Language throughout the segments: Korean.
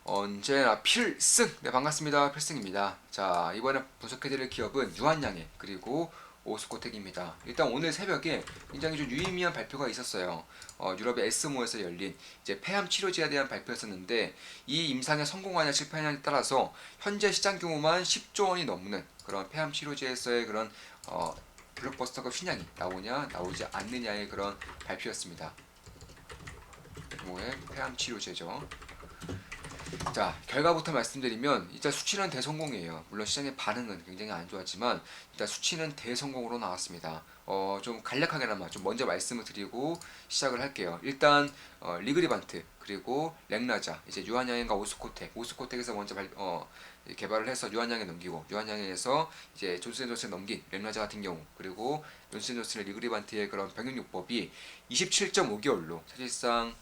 언제나 필승! 네, 반갑습니다. 필승입니다. 자, 이번에 분석해드릴 기업은 유한양행 그리고 오스코텍입니다. 일단 오늘 새벽에 굉장히 좀 유의미한 발표가 있었어요. 유럽의 에스모에서 열린 이제 폐암 치료제에 대한 발표였었는데, 이 임상에 성공하냐 실패하냐에 따라서 현재 시장 규모만 10조 원이 넘는 그런 폐암 치료제에서의 그런 블록버스터급 신약이 나오냐 나오지 않느냐의 그런 발표였습니다. 규모의 폐암 치료제죠. 자, 결과부터 말씀드리면 일단 수치는 대성공이에요. 물론 시장의 반응은 굉장히 안 좋았지만 일단 수치는 대성공으로 나왔습니다. 좀 간략하게나마 좀 먼저 말씀을 드리고 시작을 할게요. 일단 리그리반트 그리고 렉나자 이제 유한양행과 오스코텍에서 먼저 개발을 해서 유한양에 넘기고 유한양에서 이제 존슨앤존슨에 넘긴 렉나자 같은 경우 그리고 존슨앤존슨의 리그리반트의 그런 병역요법이 27.5개월로 사실상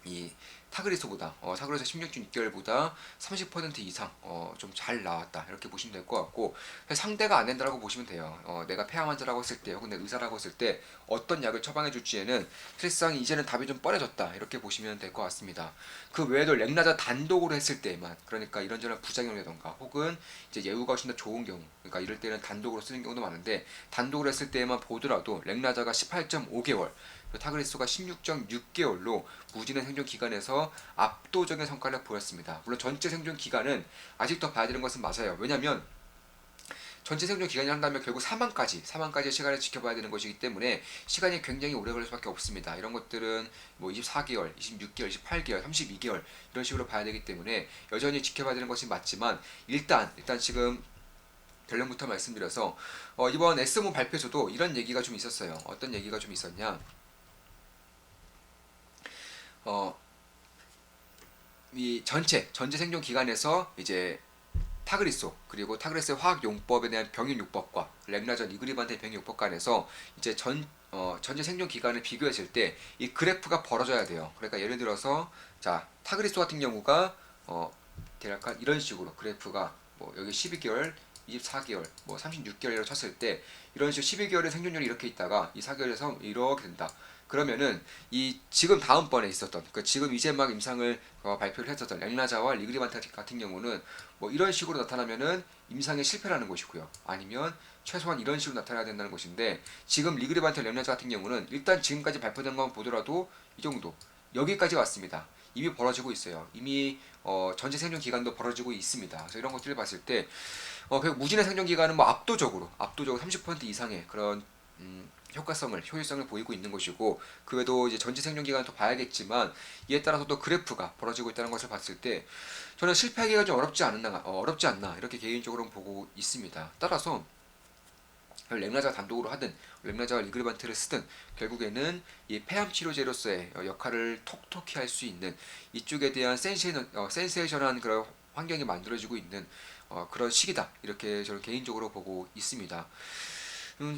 이 타그리소보다 타그리소 16.6개월보다 30% 이상 좀 잘 나왔다 이렇게 보시면 될 것 같고, 상대가 안 된다라고 보시면 돼요. 내가 폐암 환자라고 했을 때 혹은 내 의사라고 했을 때 어떤 약을 처방해 줄지에는 사실상 이제는 답이 좀 뻔해졌다 이렇게 보시면 될 것 같습니다. 그 외에도 렉나자 단독으로 했을 때만, 그러니까 이런저런 부작용이라던가 혹은 이제 예후가 훨씬 더 좋은 경우, 그러니까 이럴 때는 단독으로 쓰는 경우도 많은데 단독으로 했을 때만 보더라도 렉나자가 18.5개월 타그리소가 16.6개월로 무진의 생존 기간에서 압도적인 성과를 보였습니다. 물론 전체 생존 기간은 아직 더 봐야 되는 것은 맞아요. 왜냐하면 전체 생존 기간이 한다면 결국 사망까지의 시간을 지켜봐야 되는 것이기 때문에 시간이 굉장히 오래 걸릴 수밖에 없습니다. 이런 것들은 뭐 24개월, 26개월, 28개월, 32개월 이런 식으로 봐야 되기 때문에 여전히 지켜봐야 되는 것이 맞지만 일단 지금 결론부터 말씀드려서 이번 에스모 발표에서도 이런 얘기가 좀 있었어요. 어떤 얘기가 좀 있었냐? 어, 이 전체 생존 기간에서 이제 타그리소 그리고 타그리스의 화학 용법에 대한 병역 요법과 렉나전 이그리반트의 병역 요법 간에서 이제 전체 생존 기간을 비교했을 때 이 그래프가 벌어져야 돼요. 그러니까 예를 들어서 자 타그리소 같은 경우가 대략 이런 식으로 그래프가 뭐 여기 12개월 24개월, 뭐 36개월이라고 쳤을 때 이런 식으로 12개월의 생존율이 이렇게 있다가 이 4개월에서 이렇게 된다. 그러면은 이 지금 다음번에 있었던 그 지금 이제 막 임상을 발표를 했었던 렉나자와 리그리반트 같은 경우는 뭐 이런 식으로 나타나면은 임상에 실패라는 것이고요. 아니면 최소한 이런 식으로 나타나야 된다는 것인데 지금 리그리반트 렉나자 같은 경우는 일단 지금까지 발표된 것만 보더라도 이 정도 여기까지 왔습니다. 이미 벌어지고 있어요. 이미 전체 생존 기간도 벌어지고 있습니다. 그래서 이런 것들을 봤을 때 결국 무진의 생존 기간은 뭐 압도적으로 30% 이상의 그런 효율성을 보이고 있는 것이고, 그 외에도 이제 전체 생존 기간을 더 봐야겠지만 이에 따라서 또 그래프가 벌어지고 있다는 것을 봤을 때 저는 실패하기가 좀 어렵지 않나 이렇게 개인적으로 보고 있습니다. 따라서 렉나자가 단독으로 하든 렉나자와 리그리반트를 쓰든 결국에는 이 폐암 치료제로서의 역할을 톡톡히 할 수 있는 이쪽에 대한 센세이션한 그런 환경이 만들어지고 있는 그런 시기다 이렇게 저는 개인적으로 보고 있습니다.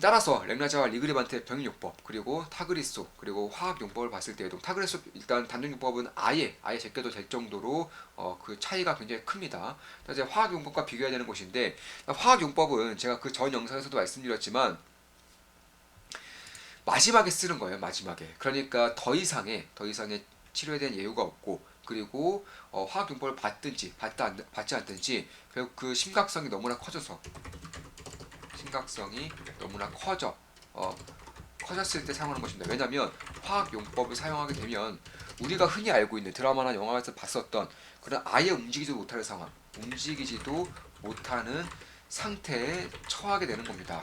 따라서 렉나자와 리그리반트의 병역요법 그리고 타그리소 그리고 화학용법을 봤을 때에도 타그리소 일단 단독용법은 아예 제껴도 될 정도로 그 차이가 굉장히 큽니다. 이제 화학용법과 비교해야 되는 것인데 화학용법은 제가 그 전 영상에서도 말씀드렸지만 마지막에 쓰는 거예요. 마지막에. 그러니까 더 이상의 치료에 대한 예우가 없고 그리고 화학용법을 받지 않든지 결국 그 심각성이 너무나 커졌을 때 사용하는 것입니다. 왜냐하면 화학 용법을 사용하게 되면 우리가 흔히 알고 있는 드라마나 영화에서 봤었던 그런 아예 움직이지도 못하는 상태에 처하게 되는 겁니다.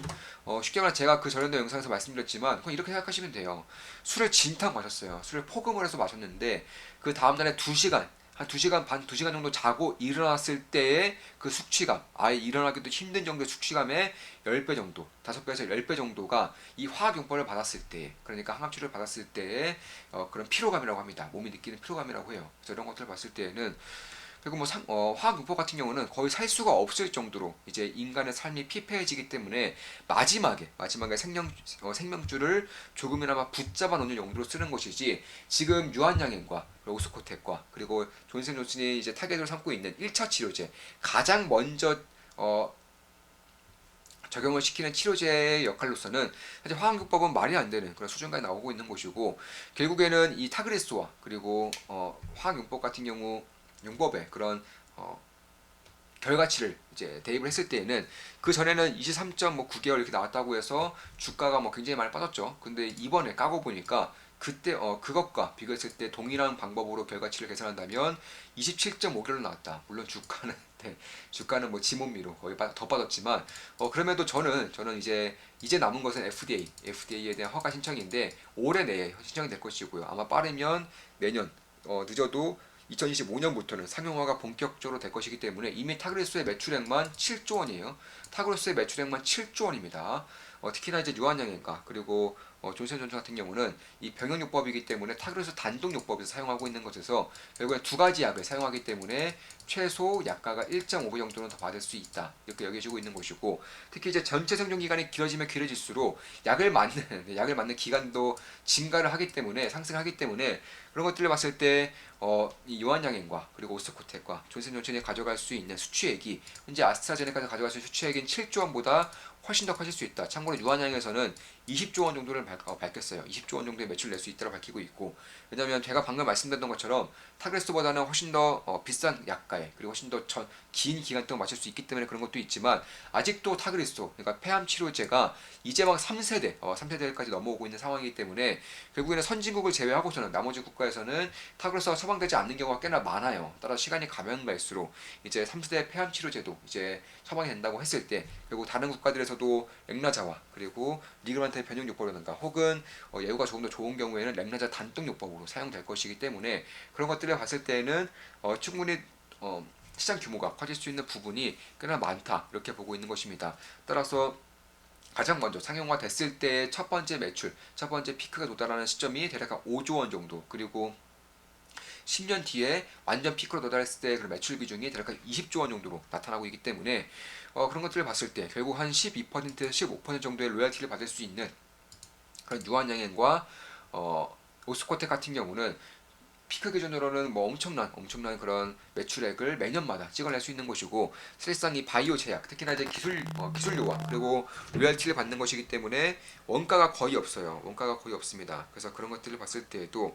쉽게 말해 제가 그 전에도 영상에서 말씀드렸지만 그냥 이렇게 생각하시면 돼요. 술을 진탕 마셨어요. 술을 포금을 해서 마셨는데 그 다음날에 2시간 한 2시간 반, 2시간 정도 자고 일어났을 때의 그 숙취감, 아예 일어나기도 힘든 정도의 숙취감의 10배 정도, 5배에서 10배 정도가 이 화학용법을 받았을 때, 그러니까 항암치료를 받았을 때의 그런 피로감이라고 합니다. 몸이 느끼는 피로감이라고 해요. 그래서 이런 것들을 봤을 때에는 그리고 뭐 화학용법 같은 경우는 거의 살 수가 없을 정도로 이제 인간의 삶이 피폐해지기 때문에 마지막에 생명줄을 조금이나마 붙잡아 놓는 용도로 쓰는 것이지 지금 유한양행과 오스코텍과 그리고 존슨존슨이 이제 타겟으로 삼고 있는 1차 치료제 가장 먼저 적용을 시키는 치료제의 역할로서는 사실 화학용법은 말이 안 되는 그런 수준까지 나오고 있는 것이고, 결국에는 이 타그리스와 그리고 화학용법 같은 경우 용법의 그런 결과치를 이제 대입을 했을 때에는 그 전에는 23.9개월 이렇게 나왔다고 해서 주가가 뭐 굉장히 많이 빠졌죠. 근데 이번에 까고 보니까 그때 그것과 비교했을 때 동일한 방법으로 결과치를 계산한다면 27.5개월로 나왔다. 물론 주가는 네, 주가는 뭐 지몬미로 거의 더 빠졌지만 그럼에도 저는 이제 남은 것은 FDA에 대한 허가 신청인데 올해 내에 신청이 될 것이고요. 아마 빠르면 내년 늦어도 2025년부터는 상용화가 본격적으로 될 것이기 때문에 이미 타그레스의 매출액만 7조 원이에요. 타그레스의 매출액만 7조 원입니다. 특히나 이제 유한양행과 그리고 존슨존슨 같은 경우는 이 병역요법이기 때문에 타그레스 단독요법에서 사용하고 있는 것에서 결국엔 두 가지 약을 사용하기 때문에 최소 약가가 1.5배 정도는 더 받을 수 있다 이렇게 여겨지고 있는 것이고 특히 이제 전체 생존 기간이 길어지면 길어질수록 약을 맞는 기간도 증가를 하기 때문에 상승하기 때문에 그런 것들을 봤을 때 이 요한양행과 그리고 오스코텍과 존슨존슨이 가져갈 수 있는 수취액이 현재 아스트라제네카에서 가져갈 수 있는 수취액인 7조 원보다 훨씬 더 커질 수 있다. 참고로 유한양에서는 20조 원 정도를 밝혔어요. 20조 원 정도의 매출을 낼 수 있다고 밝히고 있고 왜냐하면 제가 방금 말씀드렸던 것처럼 타그레스보다는 훨씬 더 비싼 약가에 그리고 훨씬 더 긴 기간 동안 맞출 수 있기 때문에 그런 것도 있지만 아직도 타그레스 그러니까 폐암 치료제가 이제 막 3세대까지 넘어오고 있는 상황이기 때문에 결국에는 선진국을 제외하고서는 나머지 국가에서는 타그레스가 처방되지 않는 경우가 꽤나 많아요. 따라 시간이 가면 갈수록 이제 3세대 폐암 치료제도 이제 처방이 된다고 했을 때 결국 다른 국가들에서도 렉나자와 그리고 리그란트의 변형요법이라든가 혹은 예후가 조금 더 좋은 경우에는 렉나자 단독요법으로 사용될 것이기 때문에 그런 것들을 봤을 때는 충분히 시장 규모가 커질 수 있는 부분이 꽤나 많다 이렇게 보고 있는 것입니다. 따라서 가장 먼저 상용화 됐을 때 첫 번째 매출, 첫 번째 피크가 도달하는 시점이 대략 한 5조 원 정도 그리고 10년 뒤에 완전 피크로 도달했을 때 그 매출 비중이 대략 20조 원 정도로 나타나고 있기 때문에 그런 것들을 봤을 때 결국 한 12%에서 15% 정도의 로열티를 받을 수 있는 그런 유한양행과 오스코텍 같은 경우는 피크 기준으로는 뭐 엄청난 그런 매출액을 매년마다 찍어낼 수 있는 것이고 사실상 이 바이오 제약 특히나 이제 기술료와 그리고 로열티를 받는 것이기 때문에 원가가 거의 없어요. 원가가 거의 없습니다. 그래서 그런 것들을 봤을 때에도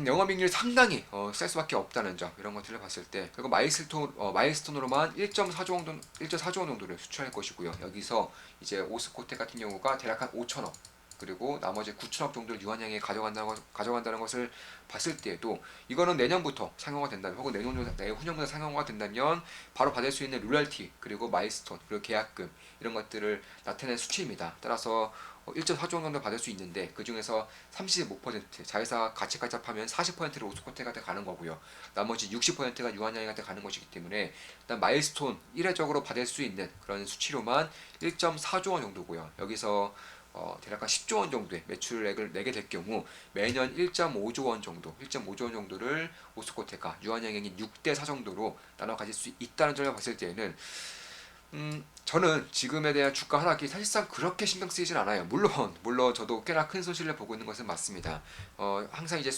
영업이익률 상당히 셀 수밖에 없다는 점 이런 것들을 봤을 때 그리고 마일스톤으로만 1.4조 원 정도를 수출할 것이고요. 여기서 이제 오스코텍 같은 경우가 대략 한 5천억 그리고 나머지 9천억 정도를 유한양에 가져간다는 것을 봤을 때에도 이거는 내년부터 상용화 된다면 혹은 내후년부터 상용화 된다면 바로 받을 수 있는 로열티 그리고 마일스톤 그리고 계약금 이런 것들을 나타낸 수치입니다. 따라서 1.4조 원 정도 받을 수 있는데 그 중에서 35% 자회사 가치까지 합하면 40%를 오스코텍한테 가는 거고요. 나머지 60%가 유한양한테 가는 것이기 때문에 일단 마일스톤 1회적으로 받을 수 있는 그런 수치로만 1.4조 원 정도고요. 여기서 대략 한 10조 원 정도의 매출액을 내게 될 경우 매년 1.5조 원 정도를 오스코텍과 유한양행이 6대 4 정도로 나눠 가질 수 있다는 점을 봤을 때에는 저는 지금에 대한 주가 하락이 사실상 그렇게 신경 쓰이진 않아요. 물론 저도 꽤나 큰 손실을 보고 있는 것은 맞습니다. 항상 이제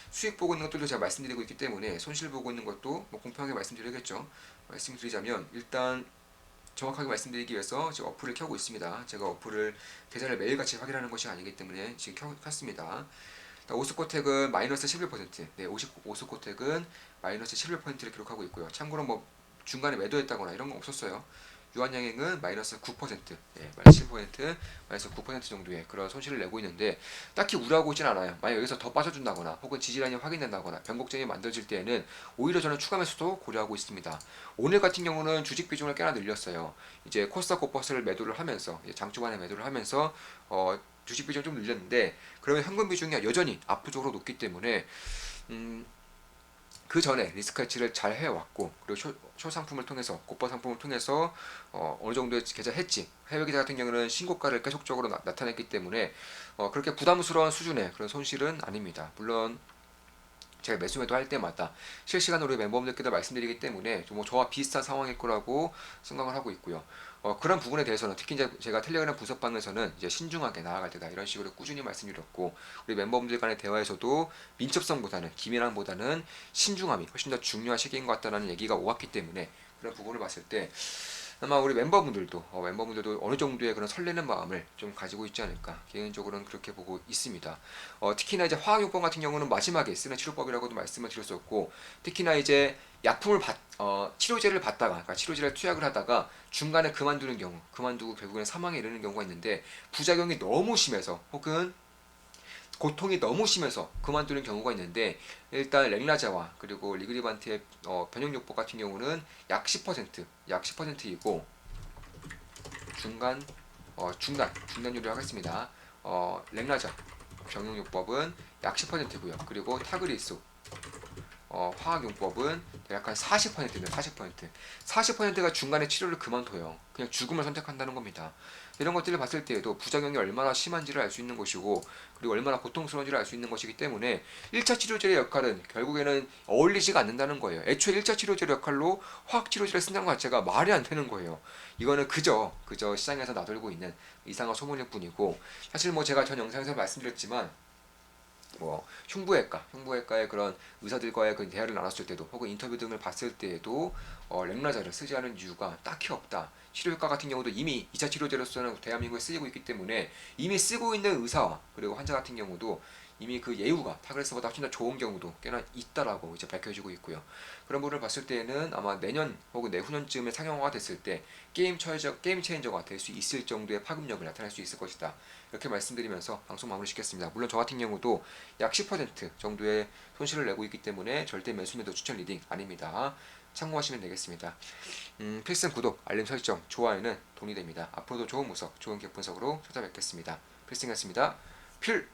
수익 보고 있는 것들도 제가 말씀드리고 있기 때문에 손실 보고 있는 것도 뭐 공평하게 말씀드리겠죠. 말씀드리자면 일단 정확하게 말씀드리기 위해서 지금 어플을 켜고 있습니다. 제가 어플을 계좌를 매일같이 확인하는 것이 아니기 때문에 지금 켰습니다. 오스코텍은 마이너스 11%, 네, 오스코텍은 마이너스 11%를 기록하고 있고요. 참고로 뭐 중간에 매도했다거나 이런 건 없었어요. 유한양행은 마이너스 9%, 네, 마이너스 7%, 마이너스 9% 정도의 그런 손실을 내고 있는데 딱히 우려하고 있진 않아요. 만약 여기서 더 빠져준다거나 혹은 지지라인이 확인된다거나 변곡점이 만들어질 때에는 오히려 저는 추가 매수도 고려하고 있습니다. 오늘 같은 경우는 주식 비중을 꽤나 늘렸어요. 이제 코스닥 고퍼스를 매도를 하면서 장초반에 매도를 하면서 주식 비중 좀 늘렸는데 그러면 현금 비중이 여전히 압도적으로 높기 때문에 그 전에 리스크 해치를 잘 해왔고 그리고 쇼 상품을 통해서 고가 상품을 통해서 어느 정도의 계좌 해지 해외 계좌 같은 경우는 신고가를 계속적으로 나타냈기 때문에 그렇게 부담스러운 수준의 그런 손실은 아닙니다. 물론 제가 매수 할 때마다 실시간으로 멤버분들께도 말씀드리기 때문에 뭐 저와 비슷한 상황일 거라고 생각을 하고 있고요. 그런 부분에 대해서는 특히 이제 제가 텔레그램 분석방에서는 이제 신중하게 나아갈 때다 이런 식으로 꾸준히 말씀드렸고 우리 멤버분들 간의 대화에서도 민첩성보다는 기민함보다는 신중함이 훨씬 더 중요한 시기인 것 같다는 얘기가 오갔기 때문에 그런 부분을 봤을 때 아마 우리 멤버분들도 어느 정도의 그런 설레는 마음을 좀 가지고 있지 않을까, 개인적으로는 그렇게 보고 있습니다. 특히나 이제 화학요법 같은 경우는 마지막에 쓰는 치료법이라고도 말씀을 드렸었고, 특히나 이제 치료제를 받다가, 그러니까 치료제를 투약을 하다가 중간에 그만두는 경우, 그만두고 결국에는 사망에 이르는 경우가 있는데, 부작용이 너무 심해서 혹은 고통이 너무 심해서 그만두는 경우가 있는데, 일단 렉라자와 그리고 리그리반트의 변형요법 같은 경우는 약 10%이고 중단요리를 하겠습니다. 렉라자 병용요법은 약 10%고요. 그리고 타그리스 화학용법은 대략 한 40%입니다. 40%가 중간에 치료를 그만둬요. 그냥 죽음을 선택한다는 겁니다. 이런 것들을 봤을 때에도 부작용이 얼마나 심한지를 알 수 있는 것이고, 그리고 얼마나 고통스러운지를 알 수 있는 것이기 때문에 1차 치료제의 역할은 결국에는 어울리지가 않는다는 거예요. 애초에 1차 치료제의 역할로 화학 치료제를 쓴다는 것 자체가 말이 안 되는 거예요. 이거는 그저 시장에서 나돌고 있는 이상한 소문일 뿐이고, 사실 뭐 제가 전 영상에서 말씀드렸지만, 흉부외과의 그런 의사들과의 그 대화를 나눴을 때도, 혹은 인터뷰 등을 봤을 때에도 렉라자를 쓰지 않은 이유가 딱히 없다. 치료효과 같은 경우도 이미 2차 치료제로서는 대한민국에 쓰이고 있기 때문에, 이미 쓰고 있는 의사와 그리고 환자 같은 경우도 이미 그 예후가 타그레스보다 훨씬 더 좋은 경우도 꽤나 있다라고 이제 밝혀지고 있고요. 그런 부분을 봤을 때는 아마 내년 혹은 내후년쯤에 상용화가 됐을 때 게임 체인저가 될 수 있을 정도의 파급력을 나타낼 수 있을 것이다. 이렇게 말씀드리면서 방송 마무리 짓겠습니다. 물론 저 같은 경우도 약 10% 정도의 손실을 내고 있기 때문에 절대 매수매도 추천 리딩 아닙니다. 참고하시면 되겠습니다. 필승 구독, 알림 설정, 좋아요는 돈이 됩니다. 앞으로도 좋은 분석, 좋은 기업 분석으로 찾아뵙겠습니다. 필승이었습니다. 필승!